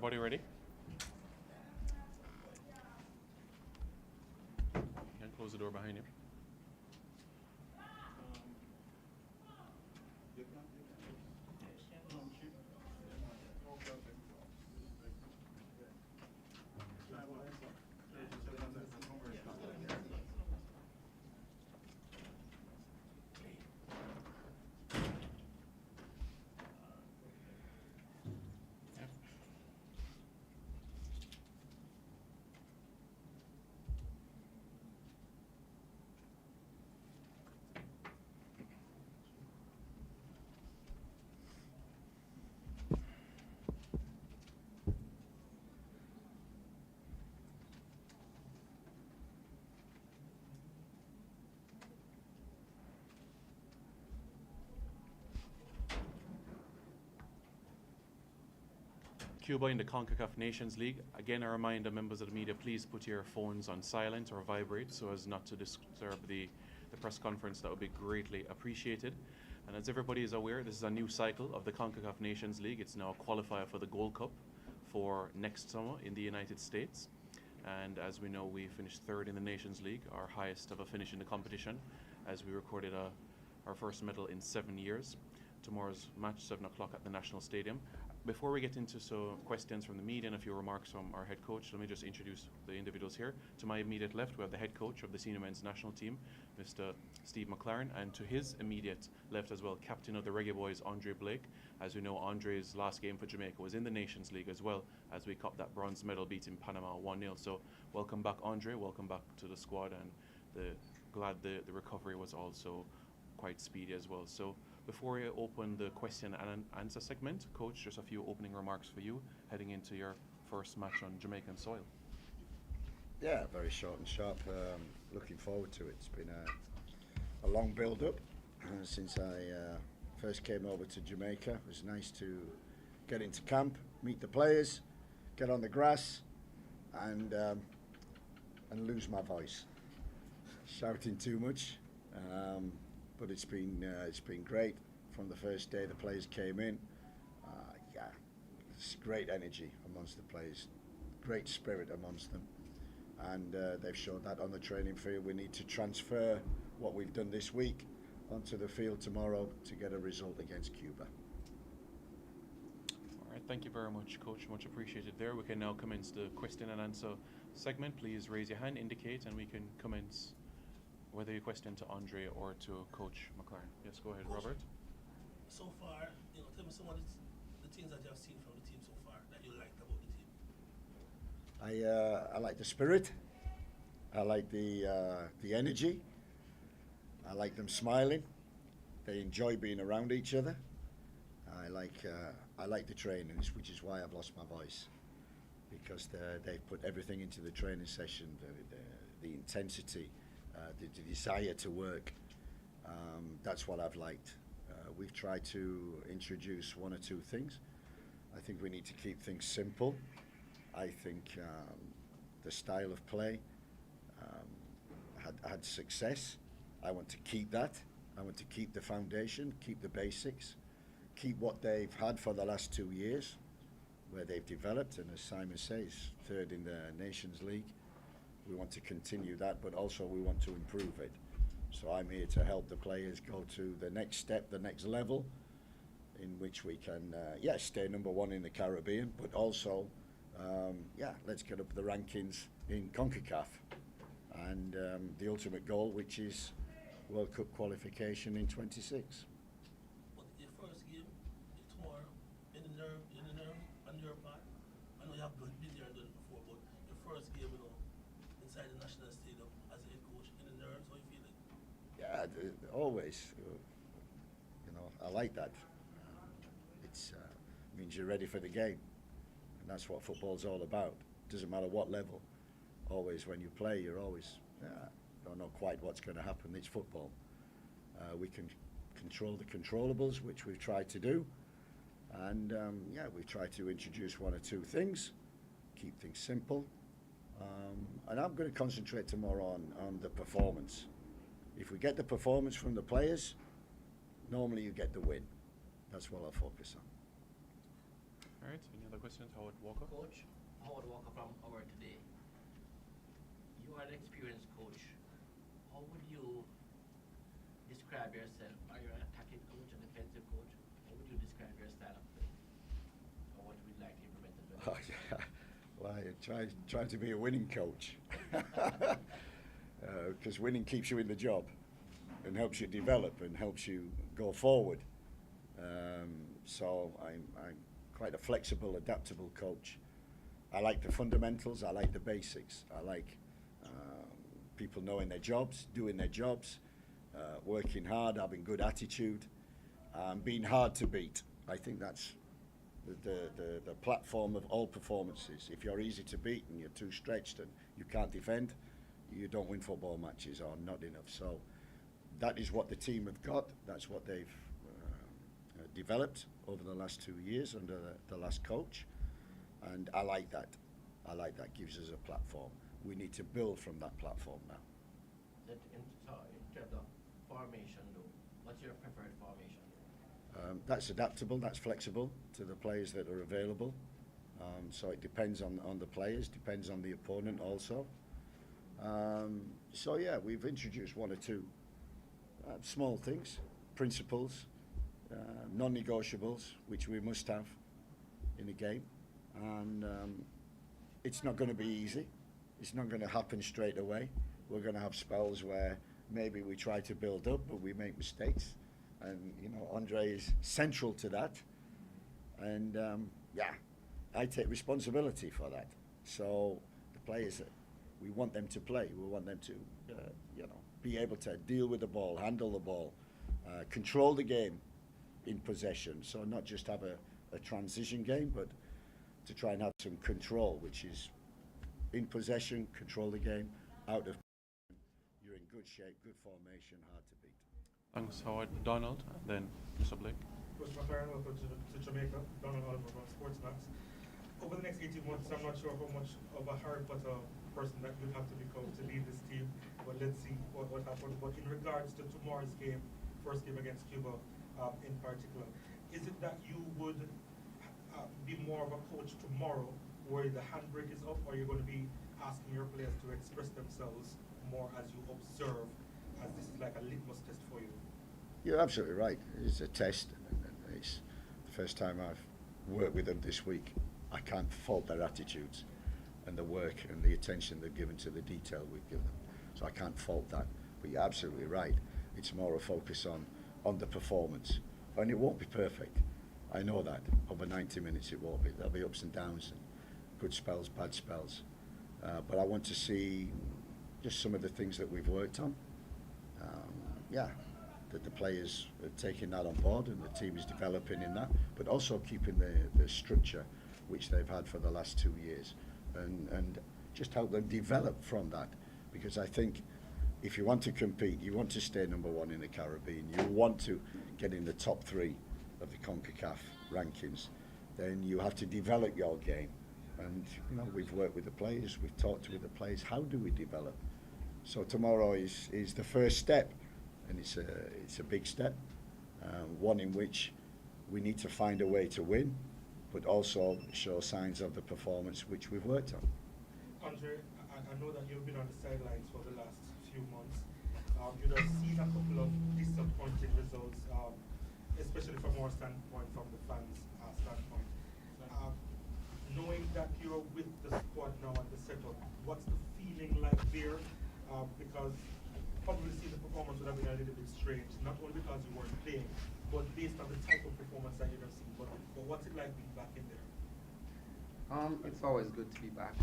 Everybody ready? You can close the door behind you. Cuba in the CONCACAF Nations League. Again, I remind the members of the media, please put your phones on silent or vibrate so as not to disturb the press conference. That would be greatly appreciated. And as everybody is aware, this is a new cycle of the CONCACAF Nations League. It's now a qualifier for the Gold Cup for next summer in the United States. And as we know, we finished third in the Nations League, our highest ever finish in the competition, as we recorded our first medal in 7 years. Tomorrow's match, 7 o'clock at the National Stadium. Before we get into questions from the media and a few remarks from our head coach, let me just introduce the individuals here. To my immediate left, we have the head coach of the senior men's national team, Mr. Steve McLaren, and to his immediate left as well, captain of the Reggae Boyz, Andre Blake. As we know, Andre's last game for Jamaica was in the Nations League as well, as we copped that bronze medal beating Panama 1-0. So welcome back, Andre. Welcome back to the squad, and glad the recovery was also quite speedy as well. So before we open the question and answer segment, Coach, just a few opening remarks for you heading into your first match on Jamaican soil. Yeah, very short and sharp. Looking forward to it. It's been a long build-up since I first came over to Jamaica. It was nice to get into camp, meet the players, get on the grass, and lose my voice, shouting too much. But it's been great from the first day the players came in. Yeah, it's great energy amongst the players, great spirit amongst them, and they've showed that on the training field. We need to transfer what we've done this week onto the field tomorrow to get a result against Cuba. All right, thank you very much, Coach. Much appreciated there. We can now commence the question and answer segment. Please raise your hand, indicate, and we can commence whether your question to Andre or to Coach McClaren. Yes, go ahead, Coach, Robert. So far, tell me some of the things that you have seen from the team so far that you liked about the team. I like the spirit. I like the energy. I like them smiling. They enjoy being around each other. I like the trainings, which is why I've lost my voice, because they've put everything into the training session, the intensity. The desire to work, that's what I've liked. We've tried to introduce one or two things. I think we need to keep things simple. I think the style of play had success. I want to keep that. I want to keep the foundation, keep the basics, keep what they've had for the last 2 years, where they've developed, and as Simon says, third in the Nations League. We want to continue that, but also we want to improve it. So I'm here to help the players go to the next step, the next level, in which we can, stay number one in the Caribbean, but also, let's get up the rankings in CONCACAF. And the ultimate goal, which is World Cup qualification in 26. But your first game tomorrow, in the nerve on your part, I know you have been there and done it before, but your first game, inside the National Stadium as a head coach, in the nerves, how you feeling? Yeah, always. I like that. It means you're ready for the game, and that's what football's all about. Doesn't matter what level. Always, when you play, you're always don't know quite what's going to happen. It's football. We can control the controllables, which we've tried to do, and we've tried to introduce one or two things, keep things simple. And I'm going to concentrate tomorrow on the performance. If we get the performance from the players, normally you get the win. That's what I'll focus on. All All right. Any other questions? Howard Walker. Coach, Howard Walker from Our Today. You are an experienced coach. How would you describe yourself? Are you an attacking coach, a defensive coach? How would you describe your style of play? Or what would you like to implement as well? Oh, yeah. Well, I try to be a winning coach. Because winning keeps you in the job and helps you develop and helps you go forward. So I'm quite a flexible, adaptable coach. I like the fundamentals. I like the basics. I like people knowing their jobs, doing their jobs, working hard, having good attitude, being hard to beat. I think that's the platform of all performances. If you're easy to beat and you're too stretched and you can't defend, you don't win football matches, or not enough. So that is what the team have got. That's what they've developed over the last 2 years under the last coach, and I like that. I like that. Gives us a platform. We need to build from that platform now. In terms of formation, though, what's your preferred formation? That's adaptable. That's flexible to the players that are available. So it depends on the players, depends on the opponent also. So yeah, we've introduced one or two small things, principles, non-negotiables, which we must have in a game. And it's not going to be easy. It's not going to happen straight away. We're going to have spells where maybe we try to build up, but we make mistakes. And, you know, Andre is central to that. And, yeah, I take responsibility for that. So the players, we want them to play. We want them to, you know, be able to deal with the ball, handle the ball, control the game in possession. So not just have a transition game, but to try and have some control, which is in possession, control the game, out of you're in good shape, good formation, hard to beat. Thanks, Howard. Donald, and then Mr. Blake. Coach McClaren, welcome to Jamaica. Donald Oliver from Sportsmax. Over the next 18 months, I'm not sure how much of a Harry Potter person that you'll have to become to lead this team, but let's see what happens. But in regards to tomorrow's game, first game against Cuba in particular, is it that you would be more of a coach tomorrow where the handbrake is up, or you're going to be asking your players to express themselves more as you observe, as this is like a litmus test for you? You're absolutely right. It's a test. And it's the first time I've worked with them this week. I can't fault their attitudes and the work and the attention they've given to the detail we've given them. So I can't fault that. But you're absolutely right. It's more a focus on the performance. And it won't be perfect. I know that. Over 90 minutes it won't be. There'll be ups and downs and good spells, bad spells. But I want to see just some of the things that we've worked on. Yeah, that the players are taking that on board and the team is developing in that, but also keeping the structure which they've had for the last 2 years, and just help them develop from that. Because I think if you want to compete, you want to stay number one in the Caribbean, you want to get in the top 3 of the CONCACAF rankings, then you have to develop your game. And you know, we've worked with the players, we've talked with the players. How do we develop? So tomorrow is the first step, and it's a big step, one in which we need to find a way to win, but also show signs of the performance which we've worked on. Andre, I know that you've been on the sidelines for the last few months. You'd have seen a couple of disappointing results, especially from our standpoint, from the fans' standpoint. Knowing that you're with the squad now at the setup, what's the feeling like there? Because probably seeing the performance would have been a little bit strange, not only because you weren't playing, but based on the type of performance that you've seen. But what's it like being back in there? It's always good to be back,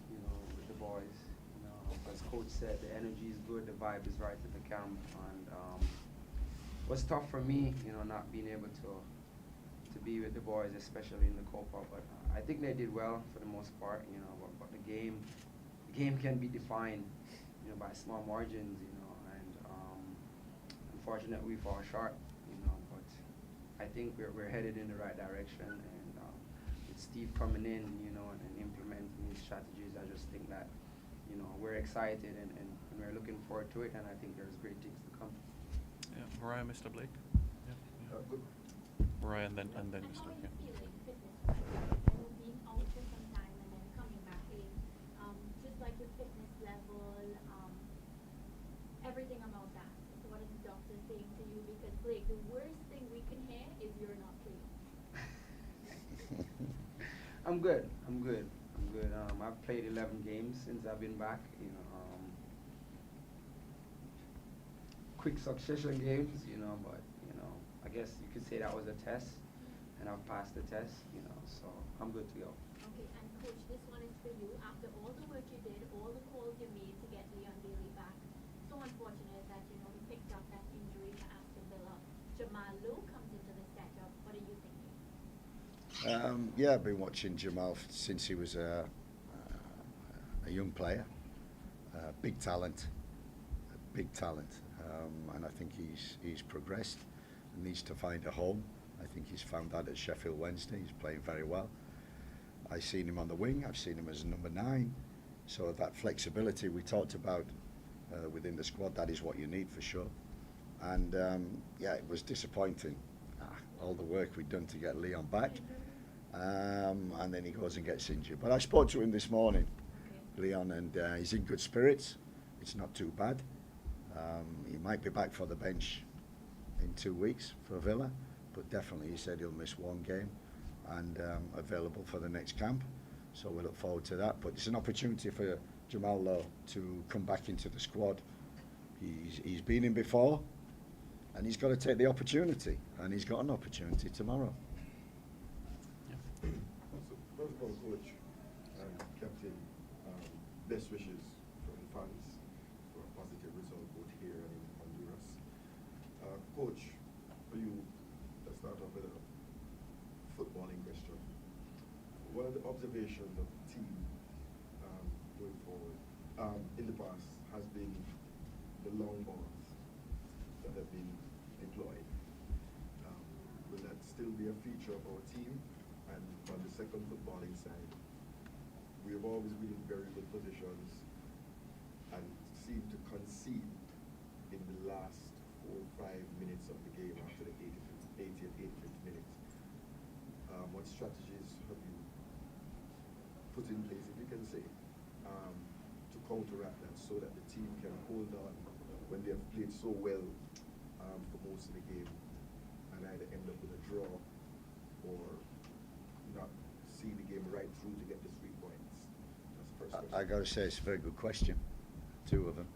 you know, with the boys. You know, as Coach said, the energy is good, the vibe is right at the camp, and it was tough for me, you know, not being able to be with the boys, especially in the Copa. But I think they did well for the most part, you know. But the game can be defined, you know, by small margins, you know, and unfortunately we fall short, you know. But I think we're headed in the right direction, and with Steve coming in, you know, and implementing these strategies, I just think that, you know, we're excited and we're looking forward to it, and I think there's great things to come. Yeah, Mariah, Mr. Blake. Yeah. Good. Mariah, and then Mr. Yeah. And being out for some time and then coming back in, just like your fitness level, everything about that. So what is the doctor saying to you? Because Blake, the worst thing we can hear is you're not playing. I'm good. I'm good. I'm good. I've played 11 games since I've been back. Quick succession games, but I guess you could say that was a test, and I've passed the test, so I'm good to go. Okay, and coach, this one is for you. After all the work you did, all the calls you made to get Leon Bailey back, so unfortunate that he picked up that injury to Aston Villa. Jamal Lowe comes into the setup. What are you thinking? Yeah, I've been watching Jamal since he was a young player. Big talent, and I think he's progressed and needs to find a home. I think he's found that at Sheffield Wednesday. He's playing very well. I've seen him on the wing. I've seen him as number 9. So that flexibility we talked about within the squad, that is what you need for sure. And yeah, it was disappointing. All the work we'd done to get Leon back, and then he goes and gets injured. But I spoke to him this morning, Leon, and he's in good spirits. It's not too bad. He might be back for the bench in 2 weeks for Villa, but definitely he said he'll miss 1 game and available for the next camp. So we look forward to that. But it's an opportunity for Jamal Lowe to come back into the squad. He's been in before, and he's got to take the opportunity, and he's got an opportunity tomorrow. So, first of all, coach and captain, best wishes from the fans for a positive result both here and in Honduras. Coach, for you, let's start off with a footballing question. What are the observations of the team going forward? In the past has been the long balls that have been employed. Will that still be a feature of our team? And on the second footballing side, we have always been in very good positions and seem to concede in the last 4 or 5 minutes of the game after the 80th, 85th minute. What strategies have you put in place, if you can say, to counteract that so that the team can hold on when they have played so well for most of the game and either end up with a draw or not see the game right through to get the 3 points? That's the first question. I got to say, it's a very good question, 2 of them.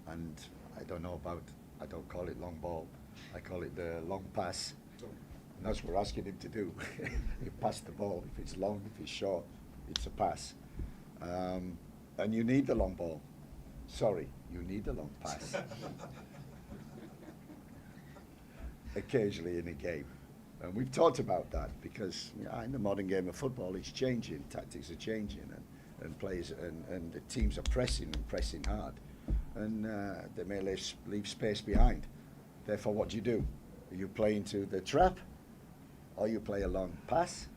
And I don't know about, I don't call it long ball, I call it the long pass. And that's what we're asking him to do. He passed the ball. If it's long, if it's short, it's a pass. And you need the long ball. Sorry, you need the long pass. Occasionally in a game. And we've talked about that because in the modern game of football, it's changing. Tactics are changing, and players and the teams are pressing hard. And they may leave space behind. Therefore, what do? You play into the trap, or you play a long pass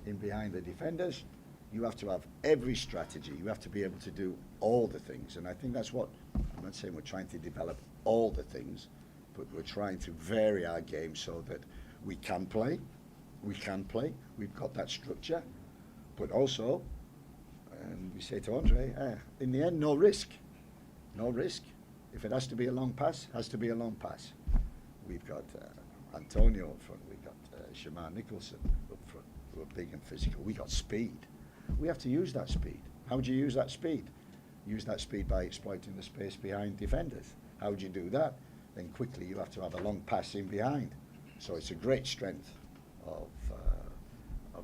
in behind the defenders. You have to have every strategy. You have to be able to do all the things. And I think that's what, I'm not saying we're trying to develop all the things, but we're trying to vary our game so that we can play. We've got that structure. But also, and we say to Andre, in the end, no risk. No risk. If it has to be a long pass, has to be a long pass. We've got Antonio up front. We've got Shamar Nicholson up front, who are big and physical. We got speed. We have to use that speed. How do you use that speed? Use that speed by exploiting the space behind defenders. How do you do that? Then quickly you have to have a long pass in behind. So it's a great strength of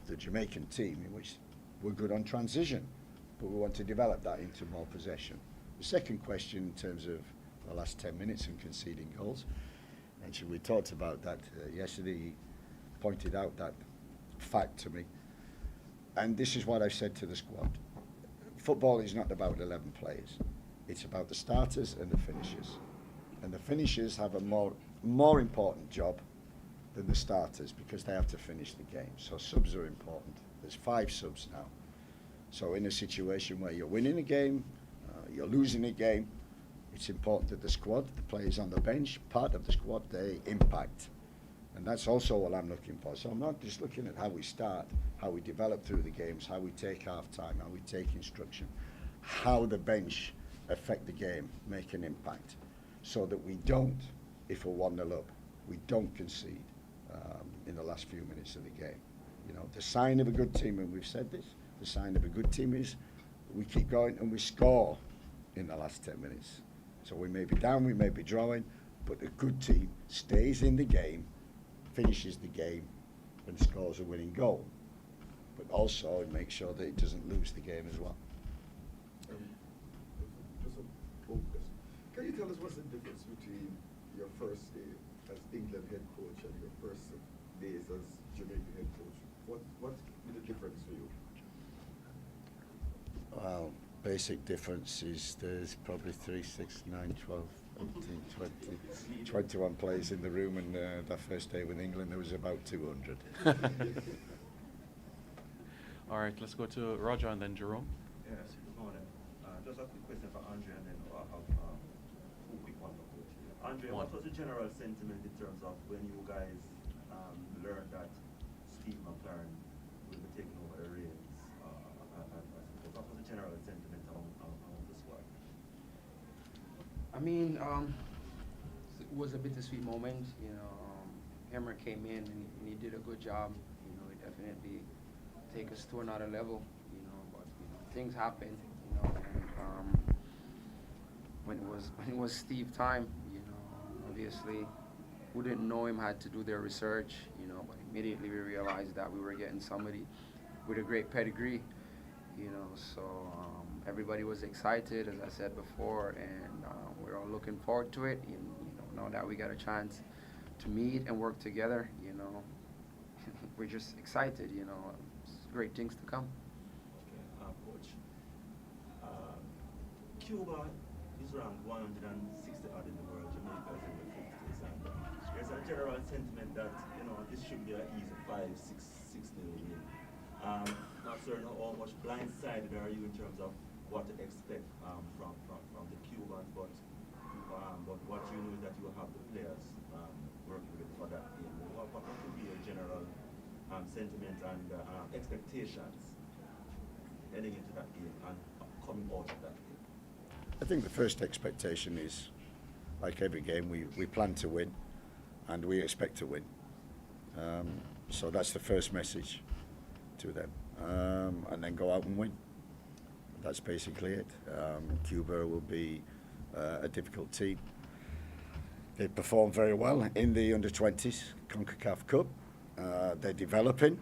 the Jamaican team, in which we're good on transition, but we want to develop that into more possession. The second question, in terms of the last 10 minutes and conceding goals, actually we talked about that yesterday. He pointed out that fact to me, and this is what I've said to the squad. Football is not about 11 players. It's about the starters and the finishers. And the finishers have a more important job than the starters because they have to finish the game. So subs are important. There's 5 subs now. So in a situation where you're winning a game, you're losing a game, it's important that the squad, the players on the bench, part of the squad, they impact. And that's also what I'm looking for. So I'm not just looking at how we start, how we develop through the games, how we take half time, how we take instruction, how the bench affect the game, make an impact, so that we don't, if we're 1-0 up, we don't concede in the last few minutes of the game. You know, the sign of a good team, and we've said this, the sign of a good team is we keep going and we score in the last 10 minutes. So we may be down, we may be drawing, but a good team stays in the game, finishes the game, and scores a winning goal. But also it makes sure that it doesn't lose the game as well. Just a focus. Can you tell us what's the difference between your first day as England head coach and your first days as Jamaica head coach? What's the difference for you? Well, basic difference is there's probably 3, 6, 9, 12, 18, 20, 21 players in the room, and that first day with England there was about 200. All right, let's go to Roger and then Jerome. Yes, good morning. Just a quick question for Andre, and then I'll have 2 quick ones for Coach. Andre, what was the general sentiment in terms of when you guys learned that Steve McClaren will be taking over the reins? What was the general sentiment among the squad? I mean, it was a bittersweet moment. You know, Hammer came in and he did a good job. You know, he definitely take us to another level. You know, but you know, things happen. You know, and when it was Steve time, you know, obviously who didn't know him had to do their research. You know, but immediately we realized that we were getting somebody with a great pedigree. You know, so everybody was excited, as I said before, and we're all looking forward to it. You know, now that we got a chance to meet and work together, you know, we're just excited. You know, great things to come. Okay, Coach. Cuba is ranked 160 odd in the world. Jamaica is in the 50s, and there's a general sentiment that this should be an easy 5-6 nil win. Not certain how much blindsided are you in terms of what to expect from the Cubans, but what you know is that you will have the players working with for that game. What would be your general sentiment and expectations heading into that game and coming out of that game? I think the first expectation is, like every game, we plan to win and we expect to win. So that's the first message to them. And then go out and win. That's basically it. Cuba will be a difficult team. They performed very well in the under-20s CONCACAF Cup. They're developing.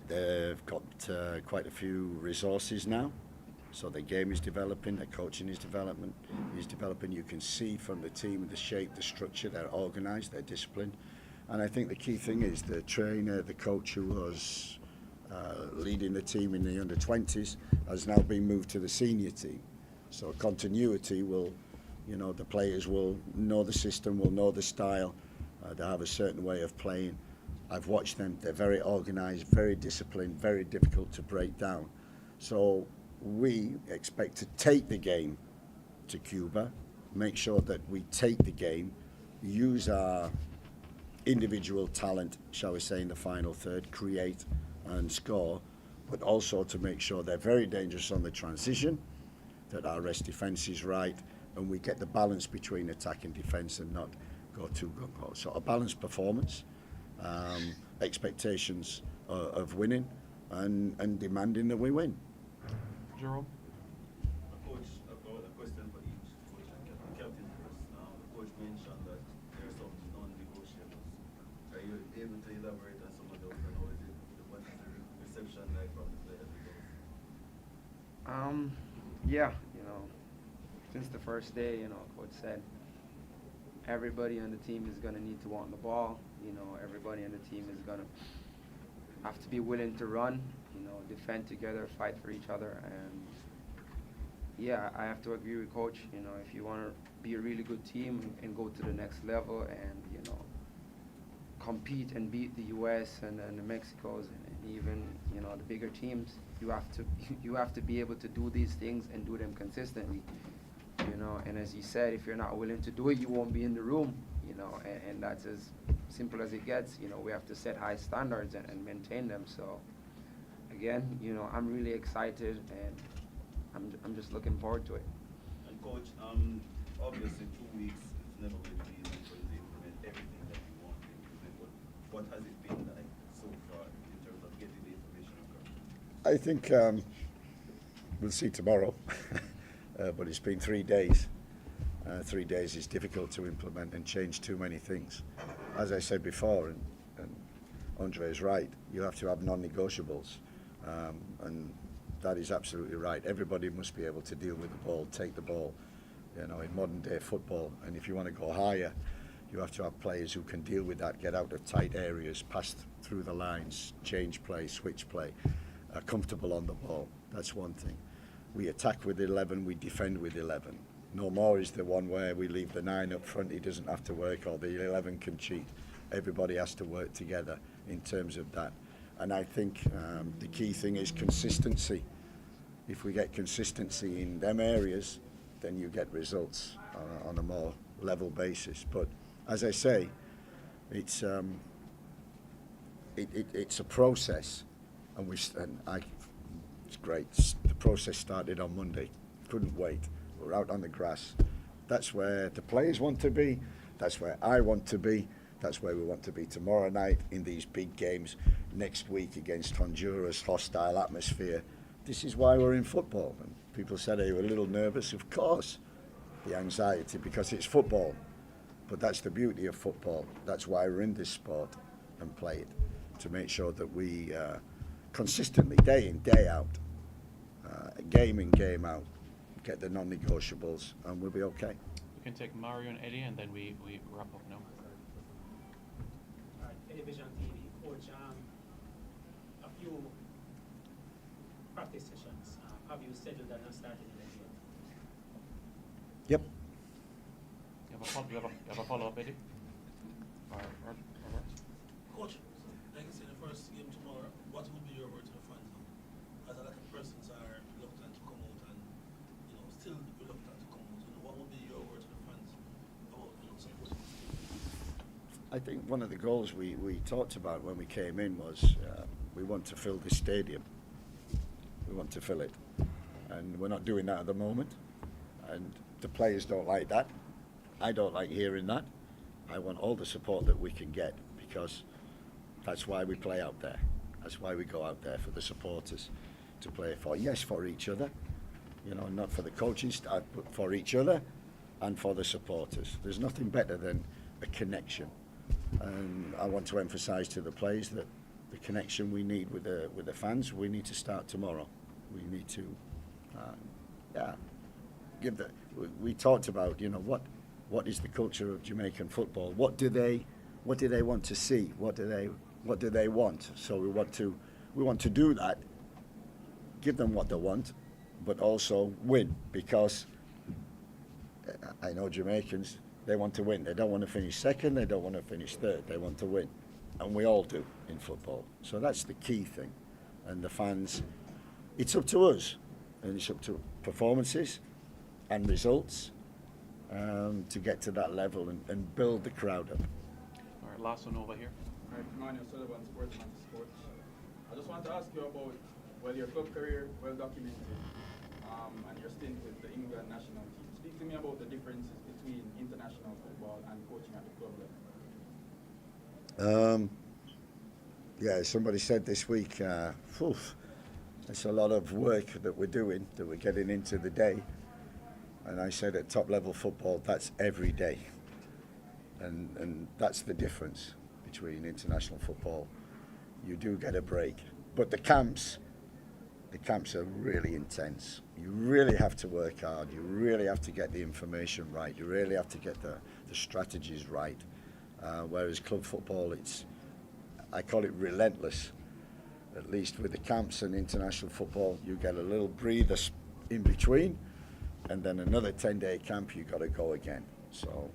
They've got quite a few resources now. So their game is developing, their coaching is developing. You can see from the team, the shape, the structure, they're organised, they're disciplined. And I think the key thing is the trainer, the coach who was leading the team in the under-20s has now been moved to the senior team. So continuity will, the players will know the system, will know the style. They have a certain way of playing. I've watched them. They're very organised, very disciplined, very difficult to break down. So we expect to take the game to Cuba, make sure that we take the game, use our individual talent, shall we say, in the final third, create and score, but also to make sure they're very dangerous on the transition, that our rest defence is right, and we get the balance between attack and defence and not go too gung-ho. So a balanced performance, expectations of winning, and demanding that we win. Jerome? Coach, I've got a question for each coach and captain first. The coach mentioned that there are some non-negotiables. Are you able to elaborate on some of those, and what is the reception like from the players with those? Yeah, since the first day, Coach said everybody on the team is going to need to want the ball. Everybody on the team is going to have to be willing to run, defend together, fight for each other. And yeah, I have to agree with Coach. If you want to be a really good team and go to the next level and, compete and beat the U.S. and the Mexicos and even, the bigger teams, you have to be able to do these things and do them consistently. And as you said, if you're not willing to do it, you won't be in the room, and that's as simple as it gets. You know, we have to set high standards and maintain them. So, again, you know, I'm really excited, and I'm just looking forward to it. And coach, obviously 2 weeks is never going to be easy for you to implement everything that you want to implement. But what has it been like so far in terms of getting the information across? I think we'll see tomorrow, but it's been 3 days. 3 days is difficult to implement and change too many things. As I said before, and Andre is right, you have to have non-negotiables, and that is absolutely right. Everybody must be able to deal with the ball, take the ball, you know, in modern day football. And if you want to go higher, you have to have players who can deal with that, get out of tight areas, pass through the lines, change play, switch play, comfortable on the ball. That's one thing. We attack with 11, we defend with 11. No more is the one where we leave the 9 up front, he doesn't have to work, or the 11 can cheat. Everybody has to work together in terms of that. And I think the key thing is consistency. If we get consistency in them areas, then you get results on a more level basis. But as I say, it's a process, and it's great. The process started on Monday. Couldn't wait. We're out on the grass. That's where the players want to be. That's where I want to be. That's where we want to be tomorrow night in these big games. Next week against Honduras, hostile atmosphere. This is why we're in football. And people said, are you a little nervous? Of course, the anxiety, because it's football. But that's the beauty of football. That's why we're in this sport and play it, to make sure that we consistently, day in, day out, game in, game out, get the non-negotiables, and we'll be okay. We can take Mario and Eddie, and then we wrap up now. All right, Eddie Vision TV. Coach, a few practice sessions. Have you scheduled and started them yet? Yep. You have a follow-up, Eddie? Robert? Coach, like I said, the first game tomorrow, what would be your word to the fans? As a lot of persons are reluctant to come out and, you know, still reluctant to come out, you know, what would be your word to the fans about, you know, supporting the team? I think one of the goals we talked about when we came in was we want to fill this stadium. We want to fill it. And we're not doing that at the moment. And the players don't like that. I don't like hearing that. I want all the support that we can get, because that's why we play out there. That's why we go out there, for the supporters to play for. Yes, for each other, you know, not for the coaching staff, but for each other and for the supporters. There's nothing better than a connection. And I want to emphasise to the players that the connection we need with the fans, we need to start tomorrow. We need to, give the. We talked about, you know, what is the culture of Jamaican football? What do they want to see? What do they want? So we want to do that. Give them what they want, but also win, because I know Jamaicans, they want to win. They don't want to finish second. They don't want to finish third. They want to win, and we all do in football. So that's the key thing. And the fans, it's up to us, and it's up to performances and results to get to that level and build the crowd up. All right, last one over here. All right, Emmanuel Sullivan, Sportsman to Sports. I just want to ask you about, well, your club career, well documented, and your stint with the England national team. Speak to me about the differences between international football and coaching at the club level. Yeah, somebody said this week, it's a lot of work that we're doing, that we're getting into the day. And I said at top level football, that's every day. And that's the difference between international football. You do get a break. But the camps are really intense. You really have to work hard. You really have to get the information right. You really have to get the strategies right. Whereas club football, I call it relentless. At least with the camps and international football, you get a little breather in between, and then another 10-day camp, you got to go again. So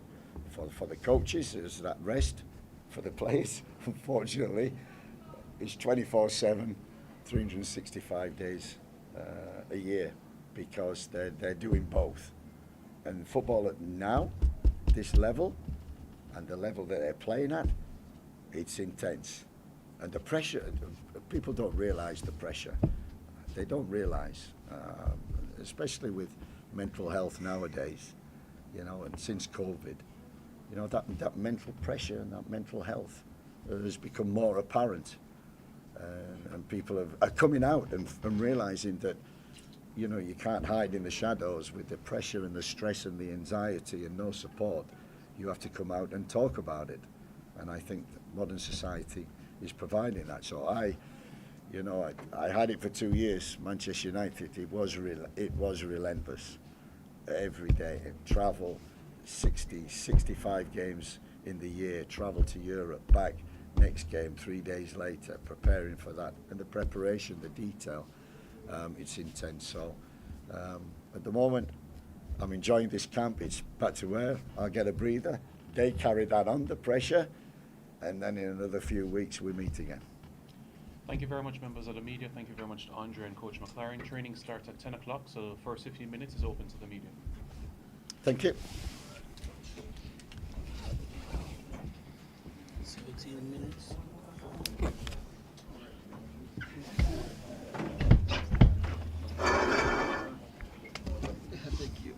for the coaches, there's that rest. For the players, unfortunately, it's 24/7, 365 days a year, because they're doing both. And football at now, this level, and the level that they're playing at, it's intense. And the pressure, people don't realize the pressure. They don't realize, especially with mental health nowadays, you know, and since COVID, you know, that mental pressure and that mental health has become more apparent. And people are coming out and realizing that, you know, you can't hide in the shadows with the pressure and the stress and the anxiety and no support. You have to come out and talk about it. And I think that modern society is providing that. So I had it for 2 years, Manchester United. It was relentless. Every day, travel, 65 games in the year, travel to Europe, back, next game 3 days later, preparing for that. And the preparation, the detail, it's intense. So at the moment, I'm enjoying this camp. It's back to where I'll get a breather. They carry that on, the pressure, and then in another few weeks we meet again. Thank you very much, members of the media. Thank you very much to Andre and Coach McLaren. Training starts at 10 o'clock, so the first 15 minutes is open to the media. Thank you. 17 minutes. Thank you.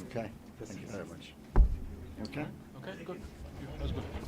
Okay. Thank you very much. Okay. Okay, good. That was good.